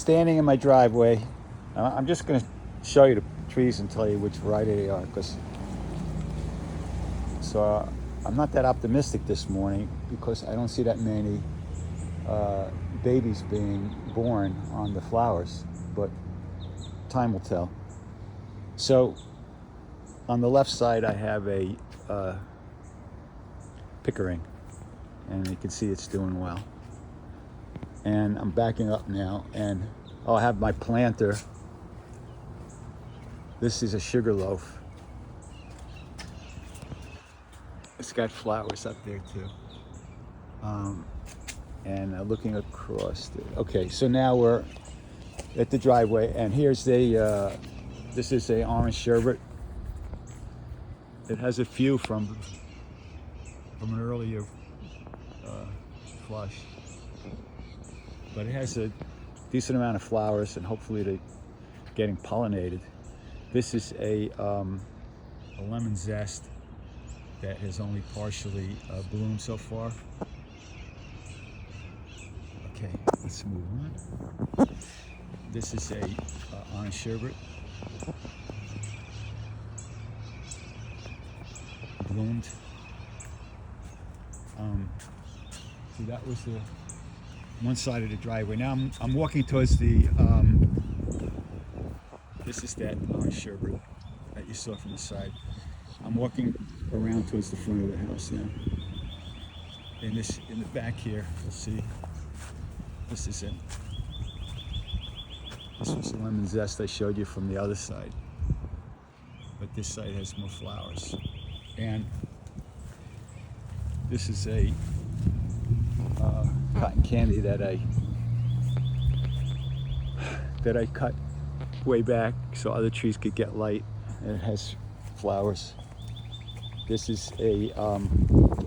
Standing in my driveway. I'm just going to show you the trees and tell you which variety they are, because I'm not that optimistic this morning because I don't see that many babies being born on the flowers, but time will tell. So on the left side I have a Pickering, and you can see it's doing well. And I'm backing up now, and I'll have my planter. This is a Sugarloaf. It's got flowers up there too. And looking across. Okay, so now we're at the driveway, and here's this is a orange sherbet. It has a few from an earlier flush, but it has a decent amount of flowers, and hopefully they're getting pollinated. This is a lemon zest that has only partially bloomed so far. Okay, let's move on. This is a orange sherbet. Bloomed. So that was the one side of the driveway. Now I'm walking towards the. This is that orange sherbet that you saw from the side. I'm walking around towards the front of the house now. In the back here, you'll see. This is it. This was the lemon zest I showed you from the other side, but this side has more flowers. And this is a cotton candy that I cut way back so other trees could get light, and it has flowers. This is a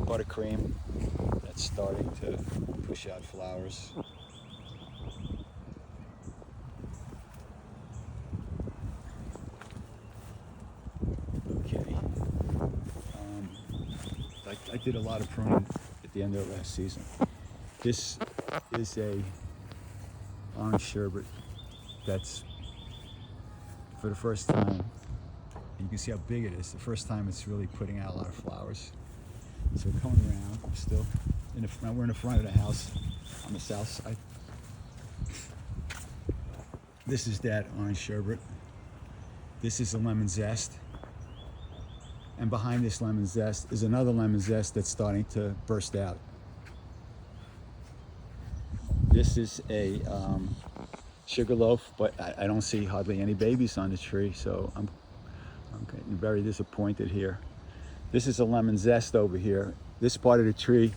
buttercream that's starting to push out flowers. Okay. I did a lot of pruning at the end of last season. This is a orange sherbet that's for the first time. You can see how big it is. The first time it's really putting out a lot of flowers. So coming around, I'm still we're in the front of the house on the south side. This is that orange sherbet. This is a lemon zest. And behind this lemon zest is another lemon zest that's starting to burst out. This is a Sugarloaf, but I don't see hardly any babies on the tree, so I'm getting very disappointed here. This is a lemon zest over here. This part of the tree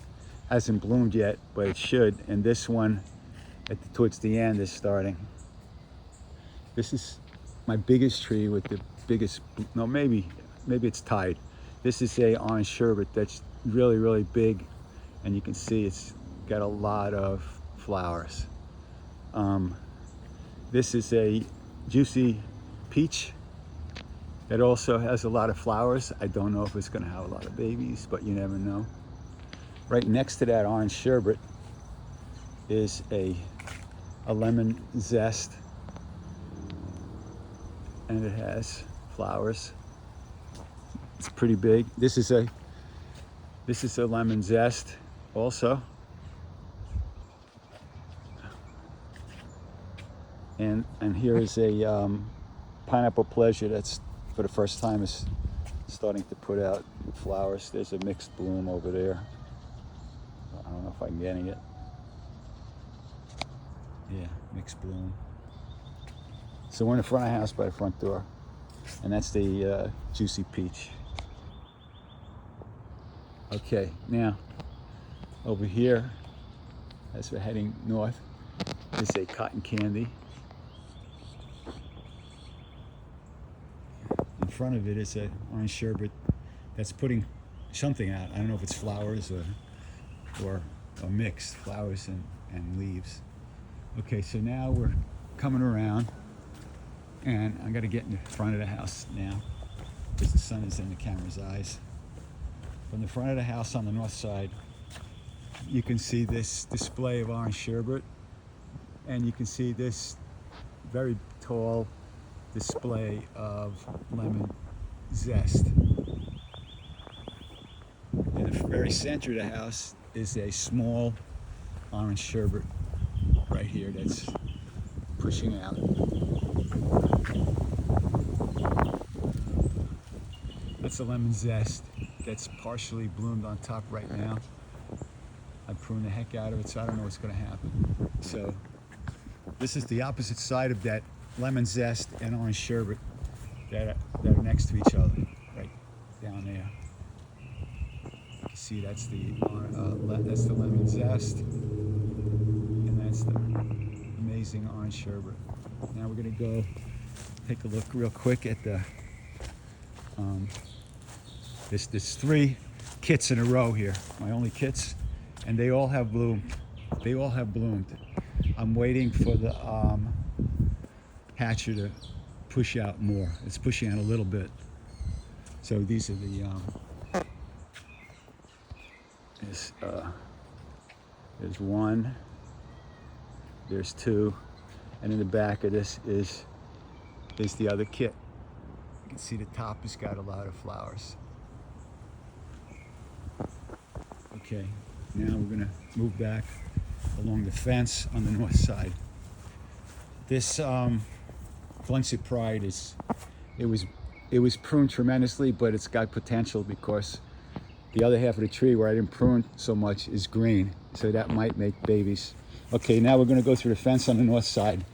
hasn't bloomed yet, but it should. And this one towards the end is starting. This is my biggest tree with the biggest, no, maybe it's tied. This is a orange sherbet that's really, really big, and you can see it's got a lot of flowers. This is a juicy peach that also has a lot of flowers. I don't know if it's going to have a lot of babies, but you never know. Right next to that orange sherbet is a lemon zest, and it has flowers. It's pretty big. This is a lemon zest also. And here is a pineapple pleasure that's for the first time is starting to put out flowers. There's a mixed bloom over there. I don't know if I'm getting it. Yeah, mixed bloom. So we're in the front of the house by the front door, and that's the juicy peach. Okay, now over here, as we're heading north, is a cotton candy. In front of it is an orange sherbet that's putting something out. I don't know if it's flowers or a mix, flowers and leaves. Okay, so now we're coming around, and I'm gonna get in the front of the house now because the sun is in the camera's eyes. From the front of the house on the north side, you can see this display of orange sherbet, and you can see this very tall display of lemon zest. In the very center of the house is a small orange sherbet right here that's pushing out. That's a lemon zest that's partially bloomed on top right now. I pruned the heck out of it, so I don't know what's going to happen. So this is the opposite side of that lemon zest and orange sherbet that are next to each other, right down there. You can see that's the lemon zest, and that's the amazing orange sherbet. Now we're going to go take a look real quick at the there's 3 kits in a row here, my only kits, and they all have bloomed. They all have bloomed. I'm waiting for the hatcher to push out more. It's pushing out a little bit. So these are the there's 1, there's 2, and in the back of this is the other kit. You can see the top has got a lot of flowers. Okay, now we're gonna move back along the fence on the north side. This Valencia Pride it was pruned tremendously, but it's got potential because the other half of the tree where I didn't prune so much is green, so that might make babies. Okay, now we're gonna go through the fence on the north side.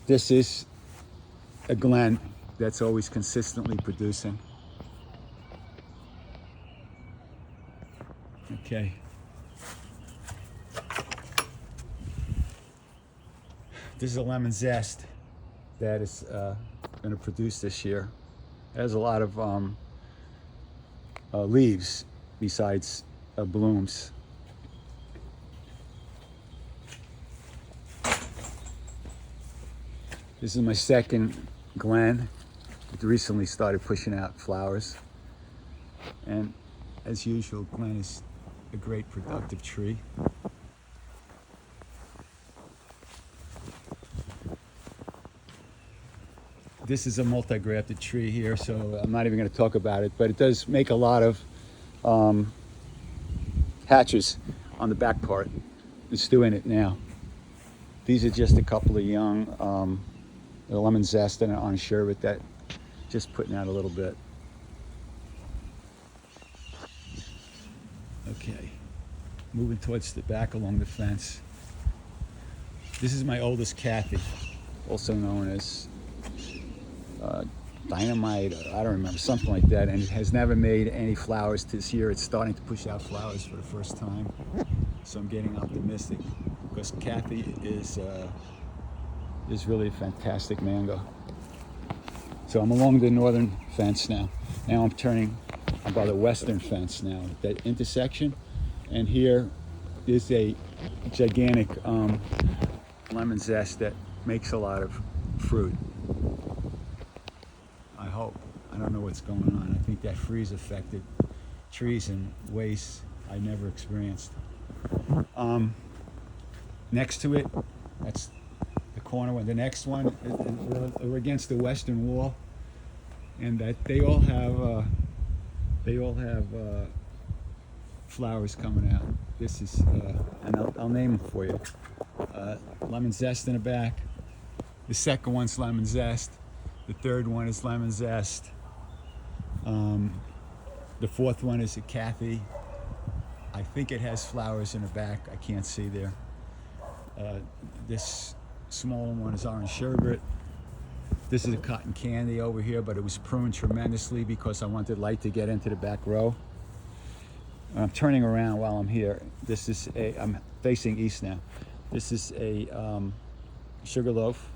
This is a Glen that's always consistently producing. Okay. This is a lemon zest that is going to produce this year. It has a lot of leaves besides blooms. This is my second Glen. It recently started pushing out flowers. And as usual, Glen is a great productive tree. This is a multi-grafted tree here, so I'm not even going to talk about it, but it does make a lot of hatches on the back part. It's doing it now. These are just a couple of young lemon zest and an orange sherbet that just putting out a little bit. Okay, moving towards the back along the fence. This is my oldest Kathy, also known as Dynamite, or I don't remember, something like that, and it has never made any flowers this year. It's starting to push out flowers for the first time, so I'm getting optimistic because Kathy is really a fantastic mango. So I'm along the northern fence now. Now I'm by the western fence now, that intersection, and here is a gigantic lemon zest that makes a lot of fruit. I hope. I don't know what's going on. I think that freeze affected trees in ways I never experienced. Next to it, that's the corner one. The next one, we're against the western wall, and that they all have flowers coming out. This is, and I'll name them for you. Lemon zest in the back. The second one's lemon zest. The third one is lemon zest. The fourth one is a Kathy. I think it has flowers in the back. I can't see there. This smaller one is orange sherbet. This is a cotton candy over here, but it was pruned tremendously because I wanted light to get into the back row. I'm turning around while I'm here. I'm facing east now. This is a Sugarloaf.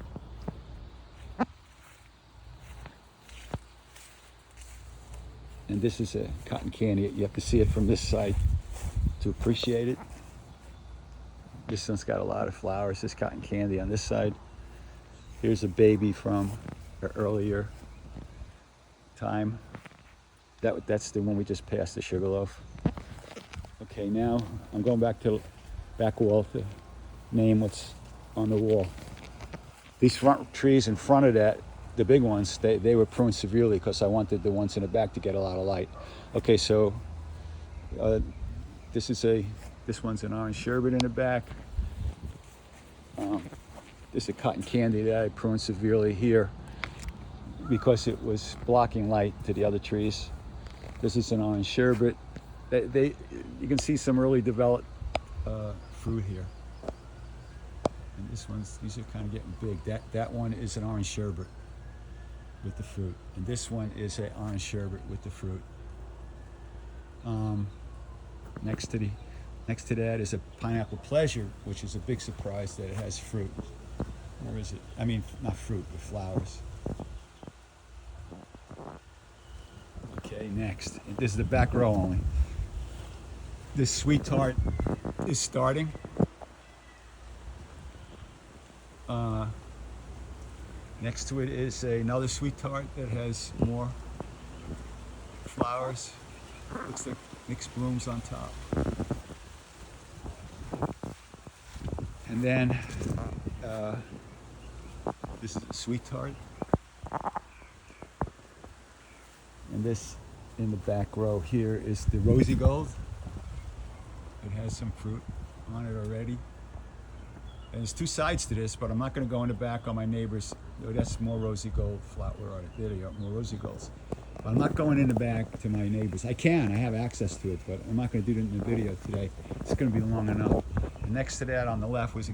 And this is a cotton candy. You have to see it from this side to appreciate it. This one's got a lot of flowers, this cotton candy on this side. Here's a baby from an earlier time. That's the one we just passed, the Sugarloaf. Okay, now I'm going back to the back wall to name what's on the wall. These front trees in front of that, the big ones, they were pruned severely because I wanted the ones in the back to get a lot of light. Okay, so this one's an orange sherbet in the back. This is a cotton candy that I pruned severely here because it was blocking light to the other trees. This is an orange sherbet. You can see some early developed fruit here. And these are kind of getting big. That one is an orange sherbet with the fruit. And this one is an orange sherbet with the fruit. Next to that is a pineapple pleasure, which is a big surprise that it has fruit. Where is it? I mean, not fruit, but flowers. Okay, next. This is the back row only. This sweet tart is starting. Next to it is another sweet tart that has more flowers. Looks like mixed blooms on top. And then this is a sweet tart. And this in the back row here is the rosy gold. It has some fruit on it already. And there's two sides to this, but I'm not going to go in the back on my neighbor's. Oh, that's more rosy gold flower. Where are they? There they are, more rosy golds. But I'm not going in the back to my neighbor's. I have access to it, but I'm not going to do it in the video today. It's going to be long enough. And next to that on the left was a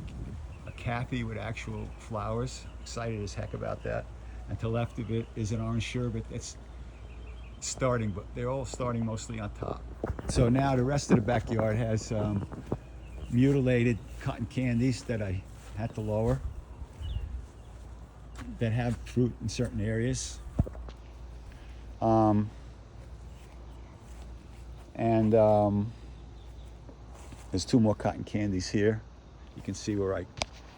Kathy with actual flowers. Excited as heck about that. And to the left of it is an orange sherbet that's starting, but they're all starting mostly on top. So now the rest of the backyard has mutilated cotton candies that I had to lower that have fruit in certain areas. There's two more cotton candies here. You can see where I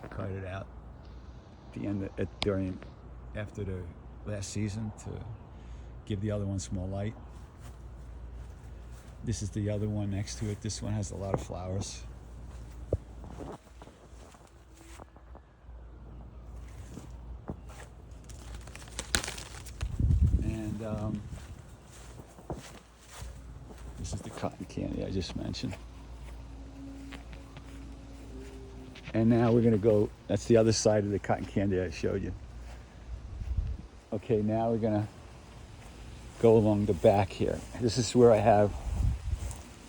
cut it out at the end after the last season to give the other ones more light. This is the other one next to it. This one has a lot of flowers. And this is the cotton candy I just mentioned. And now we're gonna go, that's the other side of the cotton candy I showed you. Okay, now we're gonna go along the back here. This is where I have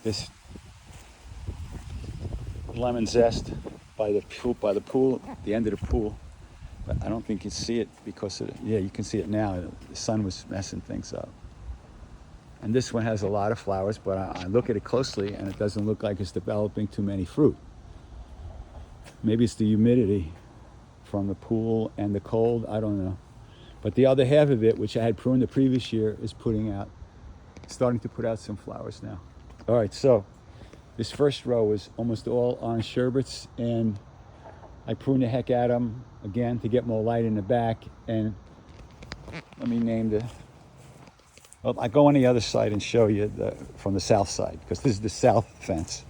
this lemon zest by the pool, the end of the pool. But I don't think you see it because of it. Yeah, you can see it now. The sun was messing things up. And this one has a lot of flowers, but I look at it closely and it doesn't look like it's developing too many fruit. Maybe it's the humidity from the pool and the cold, I don't know. But the other half of it, which I had pruned the previous year, is starting to put out some flowers now. All right, so this first row is almost all orange sherbets, and I pruned the heck out of them again to get more light in the back. And let me name well, I go on the other side and show you from the south side, because this is the south fence.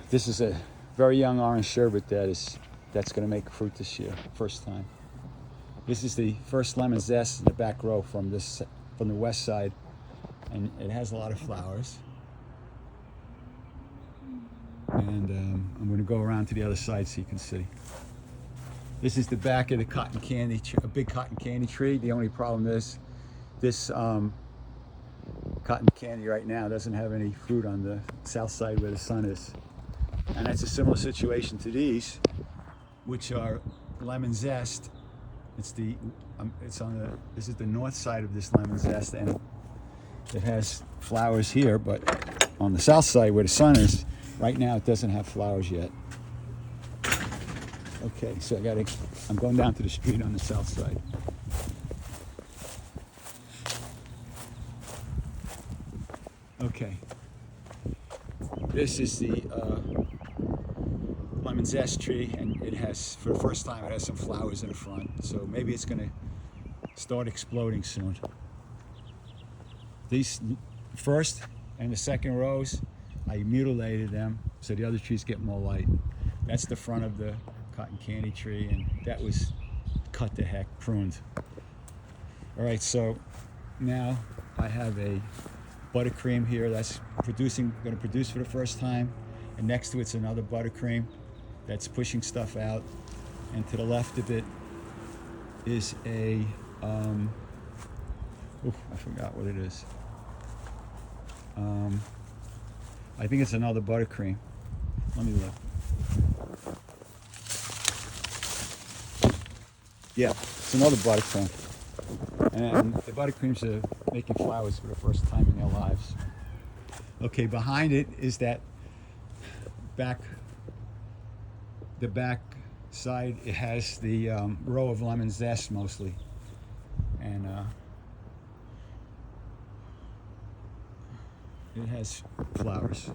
This is a very young orange sherbet that's going to make fruit this year, first time. This is the first lemon zest in the back row from the west side, and it has a lot of flowers. And I'm going to go around to the other side so you can see. This is the back of the cotton candy, a big cotton candy tree. The only problem is this cotton candy right now doesn't have any fruit on the south side where the sun is. And that's a similar situation to these, which are lemon zest. This is the north side of this lemon zest, and it has flowers here, but on the south side where the sun is, right now it doesn't have flowers yet. Okay, so I'm going down to the street on the south side. Okay, this is the lemon zest tree, and it has, for the first time, it has some flowers in the front, so maybe it's going to start exploding soon. These first and the second rows I mutilated them so the other trees get more light. That's the front of the cotton candy tree, and that was cut to heck, pruned. All right, so now I have a buttercream here that's going to produce for the first time, and next to it's another buttercream that's pushing stuff out, and to the left of it is a I forgot what it is. I think it's another buttercream. Let me look. Yeah, it's another buttercream. And the buttercreams are making flowers for the first time in their lives. Okay, behind it is that the back side. It has the row of lemon zest mostly. And it has flowers.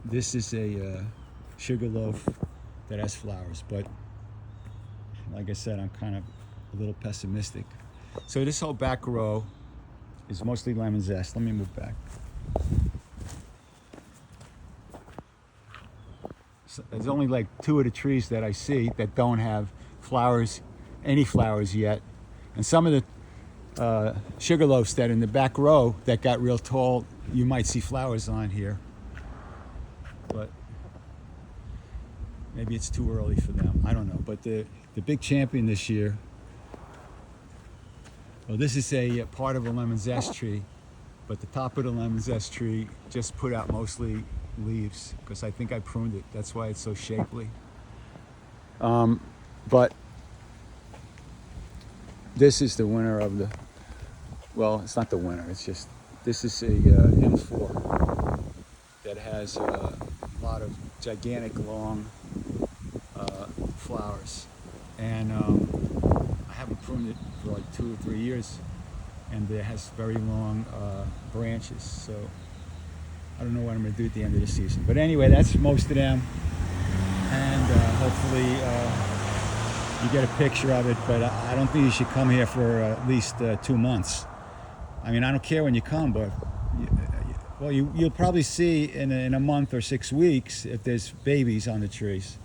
This is a sugarloaf that has flowers, but like I said, I'm kind of a little pessimistic. So this whole back row is mostly lemon zest. Let me move back. So there's only like 2 of the trees that I see that don't have flowers, any flowers yet. And some of the sugarloafs that in the back row that got real tall, you might see flowers on here. But maybe it's too early for them. I don't know. But the big champion this year, well, this is a part of a lemon zest tree, but the top of the lemon zest tree just put out mostly leaves because I think I pruned it. That's why it's so shapely. But this is the winner of the, well, it's not the winner. It's just, this is a M4 that has a lot of gigantic long flowers. And I haven't pruned it for like 2 or 3 years, and it has very long branches. So I don't know what I'm going to do at the end of the season. But anyway, that's most of them, and hopefully you get a picture of it. But I don't think you should come here for at least 2 months. I mean, I don't care when you come, but well, you'll probably see in a month or 6 weeks if there's babies on the trees.